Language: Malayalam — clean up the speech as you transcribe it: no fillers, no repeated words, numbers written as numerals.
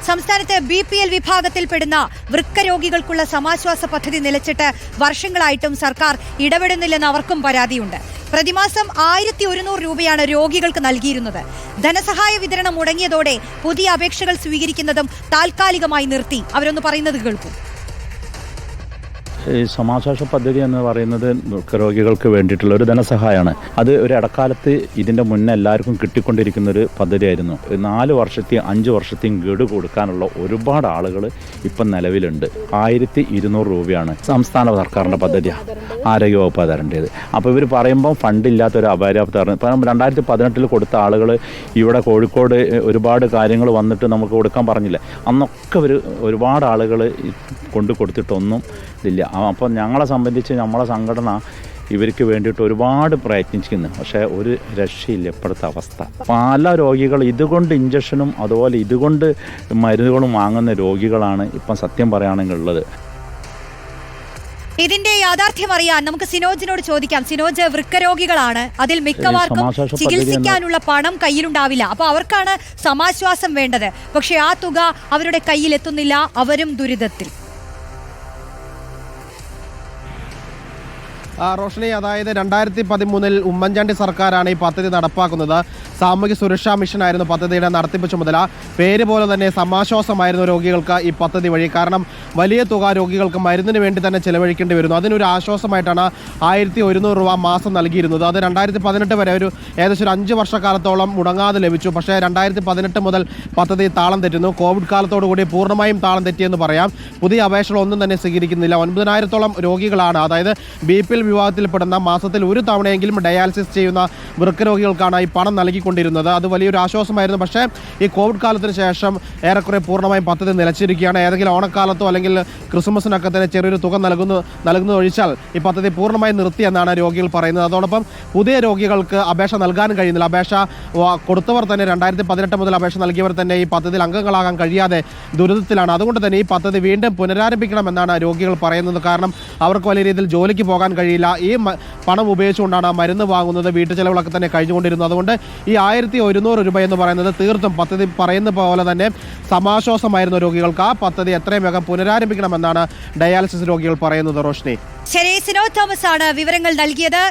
സംസ്ഥാനത്ത് BPL വിഭാഗത്തിൽപ്പെടുന്ന വൃക്ക രോഗികൾക്കുള്ള സമാശ്വാസ പദ്ധതി നിലച്ചിട്ട് വർഷങ്ങളായിട്ടും സർക്കാർ ഇടപെടുന്നില്ലെന്ന് അവർക്കും പരാതിയുണ്ട്. പ്രതിമാസം 1100 രൂപയാണ് രോഗികൾക്ക് നൽകിയിരുന്നത്. ധനസഹായ വിതരണം മുടങ്ങിയതോടെ പുതിയ അപേക്ഷകൾ സ്വീകരിക്കുന്നതും താൽക്കാലികമായി നിർത്തി. അവരൊന്ന് പറയുന്നത് കേൾക്കൂ. ഈ സമാശ്വാസ പദ്ധതി എന്ന് പറയുന്നത് രോഗികൾക്ക് വേണ്ടിയിട്ടുള്ള ഒരു ധനസഹായമാണ്. അത് ഒരു ഇടക്കാലത്ത് ഇതിൻ്റെ മുന്നേ എല്ലാവർക്കും കിട്ടിക്കൊണ്ടിരിക്കുന്നൊരു പദ്ധതിയായിരുന്നു. 4 വർഷത്തെയും 5 വർഷത്തെയും ഗഡു കൊടുക്കാനുള്ള ഒരുപാട് ആളുകൾ ഇപ്പം നിലവിലുണ്ട്. 1200 രൂപയാണ് സംസ്ഥാന സർക്കാരിൻ്റെ പദ്ധതിയാണ്, ആരോഗ്യവകുപ്പ് തരേണ്ടത്. അപ്പോൾ ഇവർ പറയുമ്പം ഫണ്ടില്ലാത്തൊരു അപര്യാപ്തമാണ്. ഇപ്പം 2018 കൊടുത്ത ആളുകൾ ഇവിടെ കോഴിക്കോട് ഒരുപാട് കാര്യങ്ങൾ വന്നിട്ട് നമുക്ക് കൊടുക്കാൻ പറഞ്ഞില്ലേ, അന്നൊക്കെ ഒരുപാട് ആളുകൾ കൊടുത്തിട്ടൊന്നും ഇല്ല. അപ്പോൾ ഞങ്ങളെ സംബന്ധിച്ച് നമ്മളെ സംഘടന ഇവർക്ക് വേണ്ടിയിട്ട് ഒരുപാട് പ്രയത്നിക്കുന്നു. പക്ഷേ ഒരു രക്ഷയില്ല ഇപ്പോഴത്തെ അവസ്ഥ. പല രോഗികൾ ഇതുകൊണ്ട് ഇഞ്ചക്ഷനും അതുപോലെ ഇതുകൊണ്ട് മരുന്നുകളും വാങ്ങുന്ന രോഗികളാണ് ഇപ്പം സത്യം പറയുകയാണെങ്കിൽ ഉള്ളത്. ഇതിന്റെ യാഥാർത്ഥ്യം അറിയാൻ നമുക്ക് സിനോജിനോട് ചോദിക്കാം. സിനോജ്, വൃക്കരോഗികളാണ്, അതിൽ മിക്കവാർക്കും ചികിത്സിക്കാനുള്ള പണം കയ്യിലുണ്ടാവില്ല. അപ്പൊ അവർക്കാണ് സമാശ്വാസം വേണ്ടത്. പക്ഷെ ആ തുക അവരുടെ കയ്യിലെത്തുന്നില്ല, അവരും ദുരിതത്തിൽ. റോഷനി, അതായത് 2013 ഉമ്മൻചാണ്ടി സർക്കാരാണ് ഈ പദ്ധതി നടപ്പാക്കുന്നത്. സാമൂഹ്യ സുരക്ഷാ മിഷനായിരുന്നു പദ്ധതിയുടെ നടത്തിപ്പ് ചുമതല. പേര് പോലെ തന്നെ സമാശ്വാസമായിരുന്നു രോഗികൾക്ക് ഈ പദ്ധതി വഴി. കാരണം വലിയ തുക രോഗികൾക്ക് മരുന്നിന് വേണ്ടി തന്നെ ചെലവഴിക്കേണ്ടി വരുന്നു. അതിനൊരു ആശ്വാസമായിട്ടാണ് 1100 രൂപ മാസം നൽകിയിരുന്നത്. അത് 2018 വരെ ഏകദേശം ഒരു 5 വർഷക്കാലത്തോളം മുടങ്ങാതെ ലഭിച്ചു. പക്ഷേ 2018 മുതൽ പദ്ധതി താളം തെറ്റുന്നു. കോവിഡ് കാലത്തോടുകൂടി പൂർണ്ണമായും താളം തെറ്റിയെന്ന് പറയാം. പുതിയ അപേക്ഷകളൊന്നും തന്നെ സ്വീകരിക്കുന്നില്ല. 9000-ഓളം രോഗികളാണ്, അതായത് BPL വിഭാഗത്തിൽപ്പെടുന്ന മാസത്തിൽ ഒരു തവണയെങ്കിലും ഡയാലിസിസ് ചെയ്യുന്ന വൃക്ക രോഗികൾക്കാണ് ഈ പണം നൽകിക്കൊണ്ടിരുന്നത്. അത് വലിയൊരു ആശ്വാസമായിരുന്നു. പക്ഷേ ഈ കോവിഡ് കാലത്തിന് ശേഷം ഏറെക്കുറെ പൂർണ്ണമായും പദ്ധതി നിലച്ചിരിക്കുകയാണ്. ഏതെങ്കിലും ഓണക്കാലത്തോ അല്ലെങ്കിൽ ക്രിസ്മസിനൊക്കെ തന്നെ ചെറിയൊരു തുക നൽകുന്നത് ഒഴിച്ചാൽ ഈ പദ്ധതി പൂർണ്ണമായി നിർത്തിയെന്നാണ് രോഗികൾ പറയുന്നത്. അതോടൊപ്പം പുതിയ രോഗികൾക്ക് അപേക്ഷ നൽകാൻ കഴിയുന്നില്ല. അപേക്ഷ കൊടുത്തവർ തന്നെ 2018 മുതൽ അപേക്ഷ നൽകിയവർ തന്നെ ഈ പദ്ധതിയിൽ അംഗങ്ങളാകാൻ കഴിയാതെ ദുരിതത്തിലാണ്. അതുകൊണ്ട് തന്നെ ഈ പദ്ധതി വീണ്ടും പുനരാരംഭിക്കണമെന്നാണ് രോഗികൾ പറയുന്നത്. കാരണം അവർക്ക് വലിയ രീതിയിൽ ജോലിക്ക് പോകാൻ കഴിയില്ല. ഈ പണം ഉപയോഗിച്ചുകൊണ്ടാണ് മരുന്ന് വാങ്ങുന്നത്, വീട്ടു ചെലവുകളൊക്കെ തന്നെ കഴിഞ്ഞുകൊണ്ടിരുന്നത്. അതുകൊണ്ട് ഈ 1100 രൂപ എന്ന് പറയുന്നത് തീർത്തും പദ്ധതി പറയുന്ന പോലെ തന്നെ സമാശ്വാസമായിരുന്നു രോഗികൾക്ക്. ആ പദ്ധതി എത്രയും വേഗം പുനരാരംഭിക്കണമെന്നാണ് ഡയാലിസിസ് രോഗികൾ പറയുന്നത്. റോഷ്നി, ശരി, സിനോ തോമസ് ആണ് വിവരങ്ങൾ നൽകിയത്.